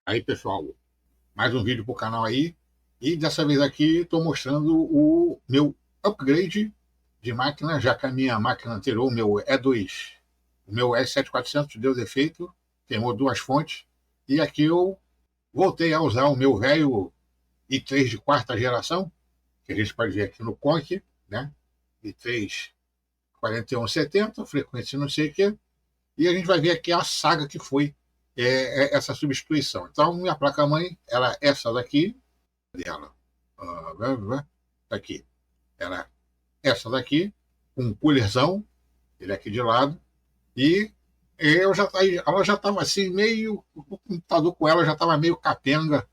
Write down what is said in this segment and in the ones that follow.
Aí, pessoal, mais um vídeo para o canal aí. E dessa vez aqui estou mostrando o meu upgrade de máquina, já que a minha máquina anterior, o meu E2, o meu E7400 deu defeito, queimou duas fontes. E aqui eu voltei a usar o meu velho i3 de quarta geração, que a gente pode ver aqui no Conk, né? i3 4170, frequência não sei o quê. E a gente vai ver aqui a saga que foi essa substituição. Então, minha placa-mãe, ela é essa daqui, dela, aqui, ela é essa daqui, com um coolerzão, ele aqui de lado, e ela já estava assim, meio, o computador com ela já estava meio capenga,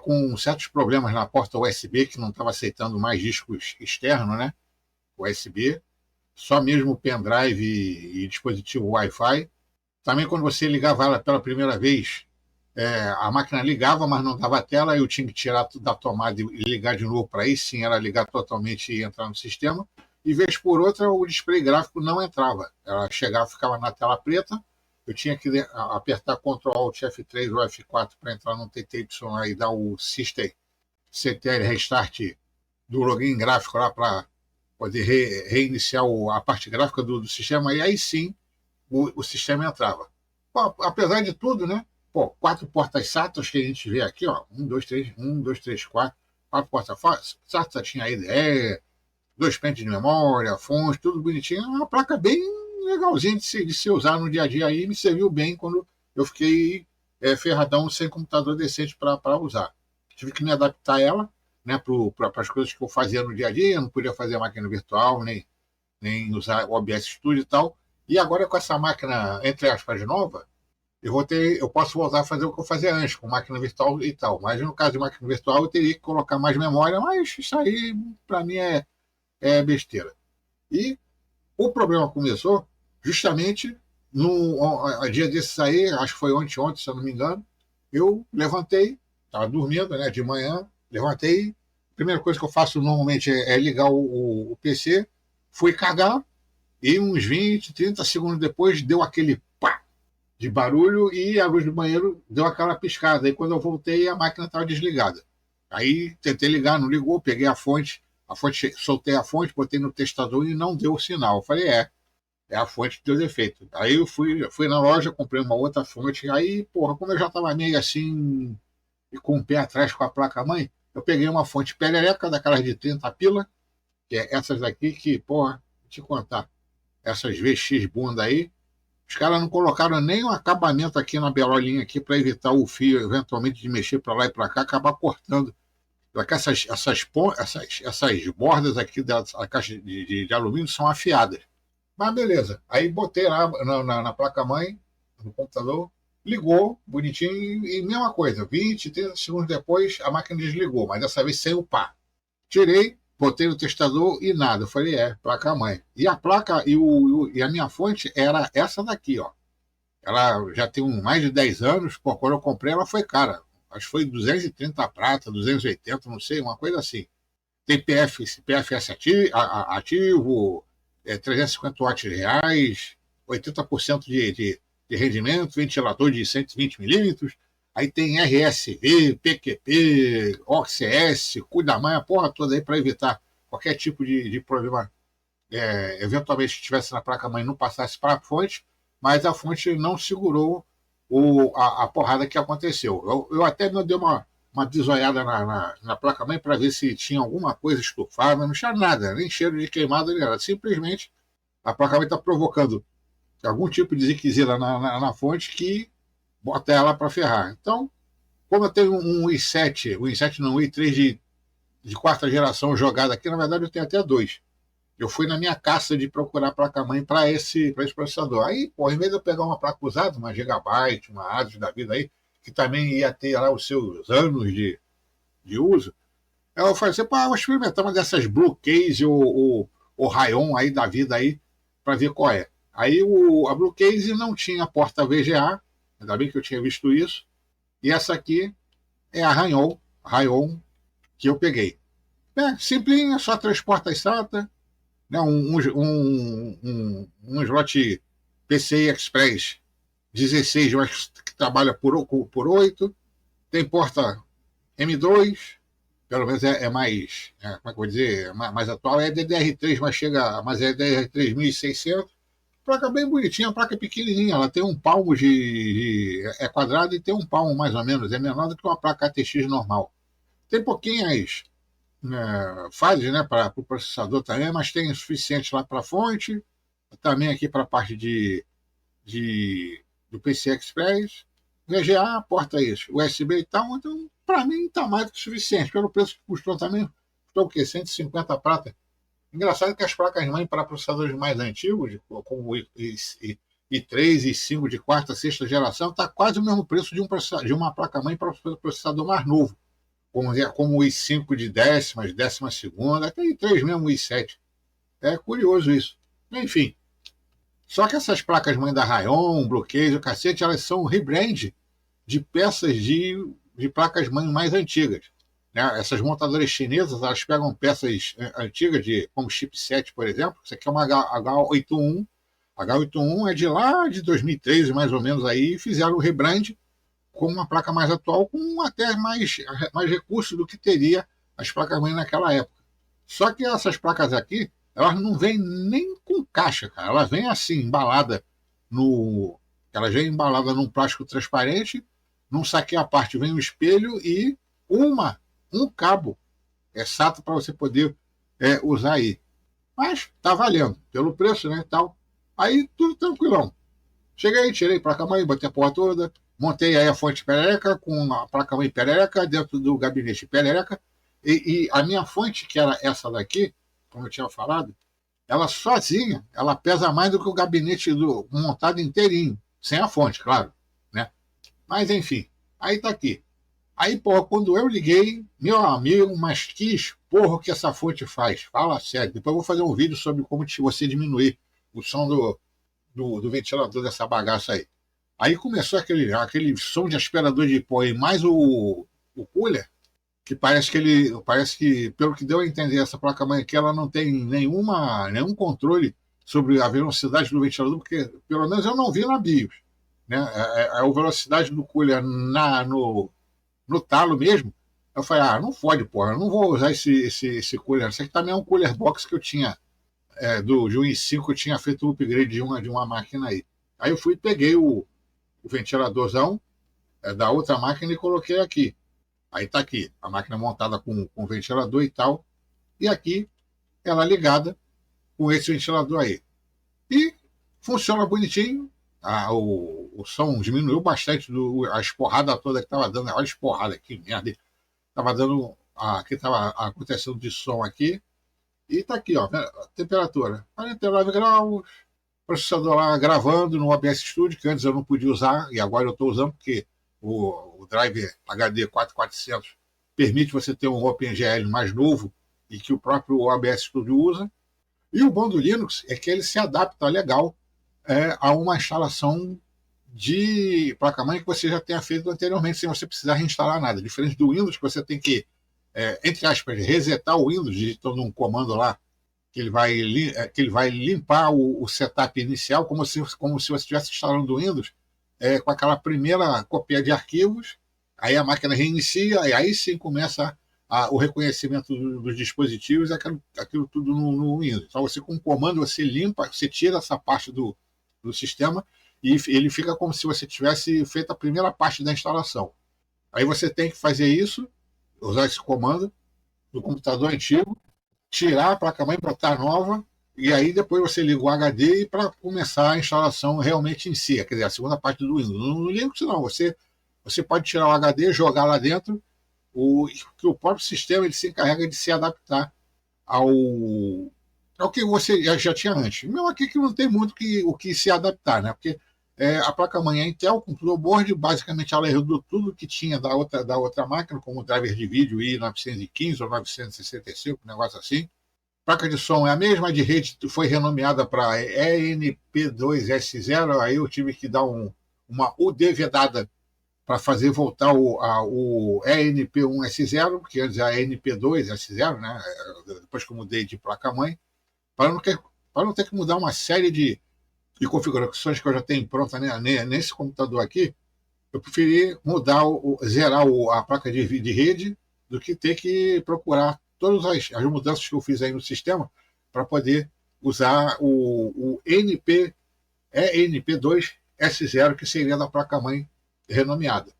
com certos problemas na porta USB, que não estava aceitando mais discos externos, né? USB, só mesmo pendrive e dispositivo Wi-Fi. Também quando você ligava ela pela primeira vez, a máquina ligava, mas não dava tela, eu tinha que tirar tudo da tomada e ligar de novo para aí sim ela ligar totalmente e entrar no sistema. E vez por outra, o display gráfico não entrava. Ela chegava, ficava na tela preta, eu tinha que apertar Ctrl Alt F3 ou F4 para entrar no TTY e dar o System CTL Restart do login gráfico lá para poder reiniciar a parte gráfica do sistema, e aí sim o sistema entrava. Pô, apesar de tudo, né? Pô, 4 portas SATA que a gente vê aqui, ó, 4 portas SATA, tinha IDE, 2 pentes de memória, fonte, tudo bonitinho. É uma placa bem legalzinha de se usar no dia a dia aí, me serviu bem quando eu fiquei ferradão sem computador decente para usar. Tive que me adaptar a ela, né, para as coisas que eu fazia no dia a dia, eu não podia fazer máquina virtual, nem usar o OBS Studio e tal. E agora com essa máquina, entre aspas, nova, eu posso voltar a fazer o que eu fazia antes, com máquina virtual e tal. Mas no caso de máquina virtual, eu teria que colocar mais memória, mas isso aí, para mim, é besteira. E o problema começou justamente no dia desses aí, acho que foi ontem, se eu não me engano, eu levantei, estava dormindo, né, de manhã, levantei, a primeira coisa que eu faço normalmente é ligar o PC, fui cagar, e uns 20, 30 segundos depois deu aquele pá de barulho e a luz do banheiro deu aquela piscada. Aí quando eu voltei, a máquina estava desligada. Aí tentei ligar, não ligou, peguei a fonte, soltei a fonte, botei no testador e não deu o sinal. Eu falei, é a fonte que deu defeito. Aí eu fui na loja, comprei uma outra fonte. Aí, porra, como eu já estava meio assim, e com o pé atrás com a placa-mãe, eu peguei uma fonte perereca, daquelas de 30 pila, que é essas daqui que, porra, vou te contar, essas VX bunda aí, os caras não colocaram nem o acabamento aqui na berolinha aqui para evitar o fio eventualmente de mexer para lá e para cá, acabar cortando. Porque essas bordas aqui da caixa de alumínio são afiadas. Mas beleza. Aí botei lá na placa-mãe, no computador, ligou, bonitinho, e mesma coisa, 20, 30 segundos depois a máquina desligou, mas dessa vez sem o pá. Tirei, botei no testador e nada. Eu falei, placa-mãe. E a placa e a minha fonte era essa daqui, ó. Ela já tem mais de 10 anos, pô, quando eu comprei ela foi cara. Acho que foi 230 prata, 280, não sei, uma coisa assim. Tem PFS ativo, 350 watts reais, 80% de rendimento, ventilador de 120 milímetros. Aí tem RSV, PQP, OCS, cuida da manha, a porra toda aí para evitar qualquer tipo de problema. Eventualmente se tivesse na placa-mãe não passasse para a fonte, mas a fonte não segurou a porrada que aconteceu. Eu até me dei uma bisoiada na placa-mãe para ver se tinha alguma coisa estufada, não tinha nada, nem cheiro de queimado, nem nada. Simplesmente a placa-mãe está provocando algum tipo de ziquezira na fonte que bota ela para ferrar. Então, como eu tenho um i7 não, um i3 de quarta geração jogado aqui, na verdade eu tenho até dois. Eu fui na minha caça de procurar placa-mãe para esse processador. Aí, pô, em vez de eu pegar uma placa usada, uma Gigabyte, uma Asus da vida aí, que também ia ter lá os seus anos de uso, eu falei assim, pô, vou experimentar uma dessas Blue Case ou Rayon aí da vida aí, para ver qual é. Aí a Blue Case não tinha porta VGA, ainda bem que eu tinha visto isso, e essa aqui é a Rayon que eu peguei. Simplinha, só 3 portas SATA, né, um slot PCI Express 16, eu acho que trabalha por 8, Tem porta M2, pelo menos é mais, como é que eu vou dizer, mais atual. É DDR3, mas é DDR3 1600. Placa bem bonitinha, placa pequenininha. Ela tem um palmo é quadrado e tem um palmo mais ou menos. É menor do que uma placa ATX normal. Tem pouquinhas fases, né, para o pro processador também, mas tem o suficiente lá para a fonte, também aqui para a parte do PCI Express, VGA, porta isso, USB e tal. Então, para mim, está mais do que suficiente. Pelo preço que custou também, custou o quê? 150 prata. Engraçado que as placas-mãe para processadores mais antigos, como o i3 e i5 de quarta, sexta geração, está quase o mesmo preço de uma placa-mãe para processador mais novo, como o i5 de décima segunda, até i3 mesmo, o i7. É curioso isso. Enfim, só que essas placas-mãe da Rayon, Bluecase, o cacete, elas são rebrand de peças de placas-mãe mais antigas. Né? Essas montadoras chinesas, elas pegam peças antigas, como chipset, por exemplo. Isso aqui é uma H81. H81 é de lá de 2013, mais ou menos, aí, e fizeram o rebrand com uma placa mais atual, com até mais recursos do que teria as placas-mãe naquela época. Só que essas placas aqui, elas não vêm nem com caixa, cara. Elas vêm assim, embalada no. Elas vêm embalada num plástico transparente, num saquinho à parte vem um espelho e um cabo SATA para você poder usar aí. Mas tá valendo, pelo preço, né? Tal. Aí tudo tranquilão. Cheguei, tirei placa-mãe, botei a porra toda, montei aí a fonte perereca com a placa-mãe perereca dentro do gabinete perereca. E a minha fonte, que era essa daqui, como eu tinha falado, ela sozinha, ela pesa mais do que o gabinete montado inteirinho, sem a fonte, claro, né? Mas enfim, aí tá aqui. Aí, porra, quando eu liguei, meu amigo, mas que esporro que essa fonte faz. Fala sério. Depois eu vou fazer um vídeo sobre como você diminuir o som do ventilador dessa bagaça aí. Aí começou aquele som de aspirador de pó e mais o cooler, que parece que, pelo que deu a entender, essa placa-mãe aqui, ela não tem nenhum controle sobre a velocidade do ventilador, porque pelo menos eu não vi na BIOS. Né? A velocidade do cooler no talo mesmo. Eu falei, não fode, porra, eu não vou usar esse cooler. Isso aqui também é um cooler box que eu tinha, de um i5, eu tinha feito o upgrade de uma máquina aí. Aí eu fui e peguei o ventiladorzão da outra máquina e coloquei aqui. Aí está aqui, a máquina montada com ventilador e tal. E aqui, ela ligada com esse ventilador aí. E funciona bonitinho. O som diminuiu bastante a esporrada toda que estava dando. Olha a esporrada, que merda. Estava dando. Aqui estava acontecendo de som aqui. E está aqui, ó, a temperatura: 49 graus. Processador lá gravando no OBS Studio, que antes eu não podia usar, e agora eu estou usando, porque o driver HD 4400 permite você ter um OpenGL mais novo e que o próprio OBS Studio usa. E o bom do Linux é que ele se adapta legal a uma instalação de placa-mãe que você já tenha feito anteriormente, sem você precisar reinstalar nada. Diferente do Windows, que você tem que, entre aspas, resetar o Windows, digitando um comando lá, que ele vai limpar o setup inicial, como se você estivesse instalando o Windows, com aquela primeira cópia de arquivos, aí a máquina reinicia, e aí sim começa o reconhecimento dos dispositivos, aquilo tudo no Windows. Então, você com um comando, você limpa, você tira essa parte do sistema, e ele fica como se você tivesse feito a primeira parte da instalação. Aí você tem que fazer isso, usar esse comando do computador antigo, tirar a placa-mãe, botar nova, e aí depois você liga o HD para começar a instalação realmente em si, quer dizer, a segunda parte do Windows. No Linux não, você pode tirar o HD, jogar lá dentro, que o próprio sistema ele se encarrega de se adaptar ao que você já tinha antes. Mesmo aqui que não tem muito o que se adaptar, né? Porque a placa-mãe é Intel, computador board, basicamente ela herdou tudo que tinha da outra máquina, como o driver de vídeo i915 ou 965, um negócio assim. Placa de som é a mesma, de rede foi renomeada para ENP2S0, aí eu tive que dar uma UD vedada para fazer voltar o ENP1S0, porque antes era ENP2S0, né? Depois que eu mudei de placa-mãe, para não ter que mudar uma série de configurações que eu já tenho pronta, né, nesse computador aqui, Eu preferi mudar, zerar a placa de rede do que ter que procurar todas as mudanças que eu fiz aí no sistema para poder usar o ENP2S0, que seria da placa-mãe renomeada.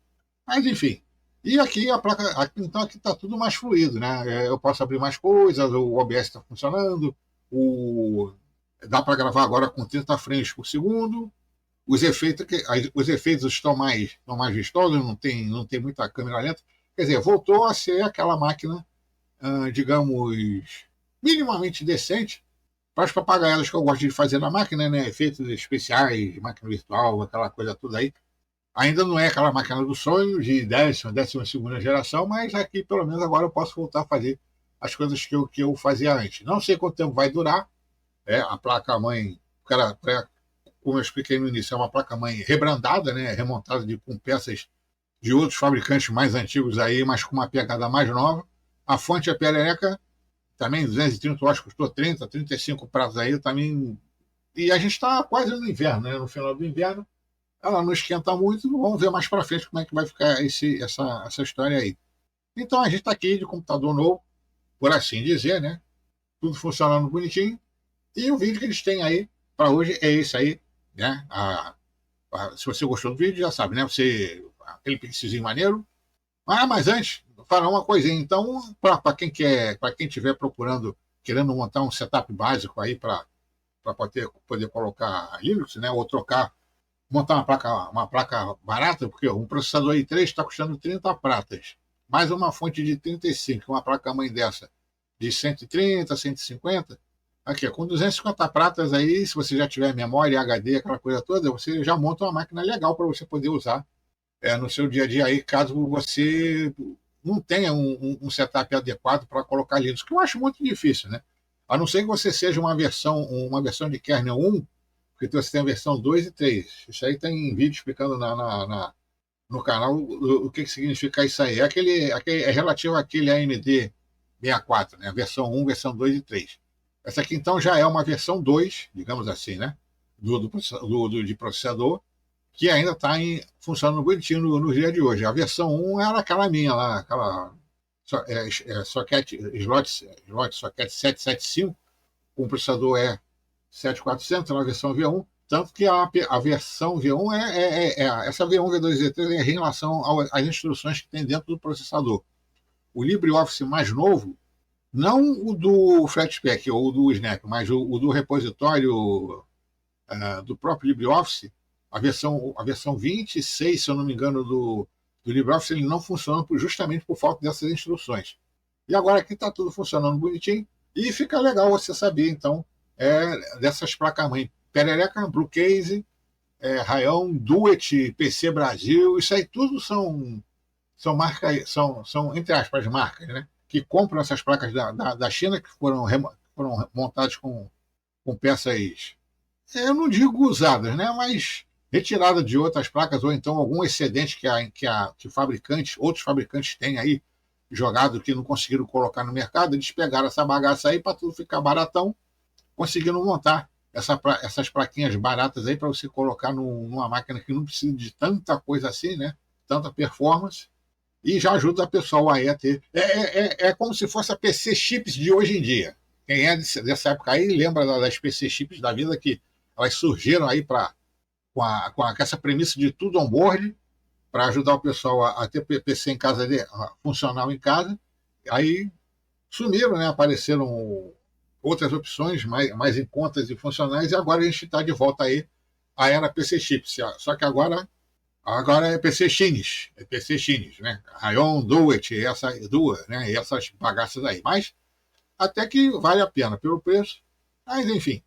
Mas, enfim. E aqui a placa, então aqui está tudo mais fluido, né? Eu posso abrir mais coisas, o OBS está funcionando, dá para gravar agora com 30 frames por segundo. Os efeitos estão mais vistosos, não tem muita câmera lenta. Quer dizer, voltou a ser aquela máquina, digamos, minimamente decente para as papagaiadas que eu gosto de fazer na máquina, né? Efeitos especiais, máquina virtual, aquela coisa toda aí. Ainda não é aquela máquina do sonho de 12ª geração, mas aqui pelo menos agora eu posso voltar a fazer as coisas que eu fazia antes. Não sei quanto tempo vai durar, a placa-mãe, como eu expliquei no início, é uma placa-mãe rebrandada, né, remontada com peças de outros fabricantes mais antigos aí, mas com uma pegada mais nova. A fonte é perereca, também 230, eu acho que custou 30, 35 pratos aí também. E a gente está quase no inverno, né, no final do inverno. Ela não esquenta muito, vamos ver mais para frente como é que vai ficar essa história aí. Então a gente está aqui de computador novo, por assim dizer, né? Tudo funcionando bonitinho. E o vídeo que eles têm aí para hoje é esse aí, né? Se você gostou do vídeo, já sabe, né? Aquele pixelzinho maneiro. Mas antes, falar uma coisinha. Então, para quem estiver procurando, querendo montar um setup básico aí para poder colocar Linux, né? Ou montar uma placa barata, porque um processador i3 está custando 30 pratas, mais uma fonte de 35, uma placa-mãe dessa de 130, 150. Aqui, com 250 pratas aí, se você já tiver memória, HD, aquela coisa toda, você já monta uma máquina legal para você poder usar no seu dia a dia aí, caso você não tenha um setup adequado para colocar Linux, que eu acho muito difícil, né? A não ser que você seja uma versão de kernel 1, porque você tem a versão 2 e 3. Isso aí tem vídeo explicando no canal o que significa isso aí. É relativo àquele AMD 64, né? Versão 1, versão 2 e 3. Essa aqui, então, já é uma versão 2, digamos assim, né? De processador, que ainda está funcionando bonitinho no dia de hoje. A versão 1 era aquela minha lá, aquela socket, socket 775, com o processador 7400 na versão V1, tanto que a versão V1 essa V1, V2 e V3 é em relação às instruções que tem dentro do processador. O LibreOffice mais novo, não o do Flatpak ou do Snap, mas o do repositório do próprio LibreOffice, a versão 26, se eu não me engano, do LibreOffice, ele não funciona justamente por falta dessas instruções. E agora aqui está tudo funcionando bonitinho e fica legal você saber, então, dessas placas-mãe. Perereca, Bluecase, Rayon, Duet, PC Brasil, isso aí tudo são marcas, são, entre aspas, marcas, né? Que compram essas placas da China, que foram montadas com peças, eu não digo usadas, né? Mas retirada de outras placas, ou então algum excedente que outros fabricantes têm aí jogado que não conseguiram colocar no mercado, eles pegaram essa bagaça aí para tudo ficar baratão, conseguindo montar essas plaquinhas baratas aí para você colocar numa máquina que não precisa de tanta coisa assim, né? Tanta performance, e já ajuda a pessoa aí a ter. É como se fosse a PC Chips de hoje em dia. Quem é dessa época aí lembra das PC Chips da vida, que elas surgiram aí com essa premissa de tudo on-board, para ajudar o pessoal a ter PC em casa, funcional em casa. Aí sumiram, né? Apareceram outras opções mais em contas e funcionais, e agora a gente está de volta aí à era PC Chips. Só que agora é PC Chines, né? Rayon, Duet, né? E essas bagaças aí. Mas até que vale a pena pelo preço. Mas enfim.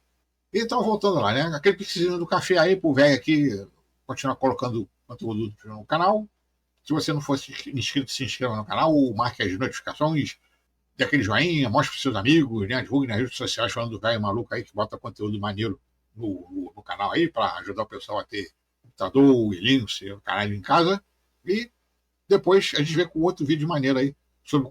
Então, voltando lá, né? Aquele pixelzinho do café aí pro velho aqui continuar colocando conteúdo no canal. Se você não for inscrito, se inscreva no canal, marque as notificações, dê aquele joinha, mostre para seus amigos, né? Divulgue nas redes sociais falando do velho maluco aí que bota conteúdo maneiro no canal aí, para ajudar o pessoal a ter computador e Linux, o caralho em casa. E depois a gente vê com outro vídeo maneiro aí sobre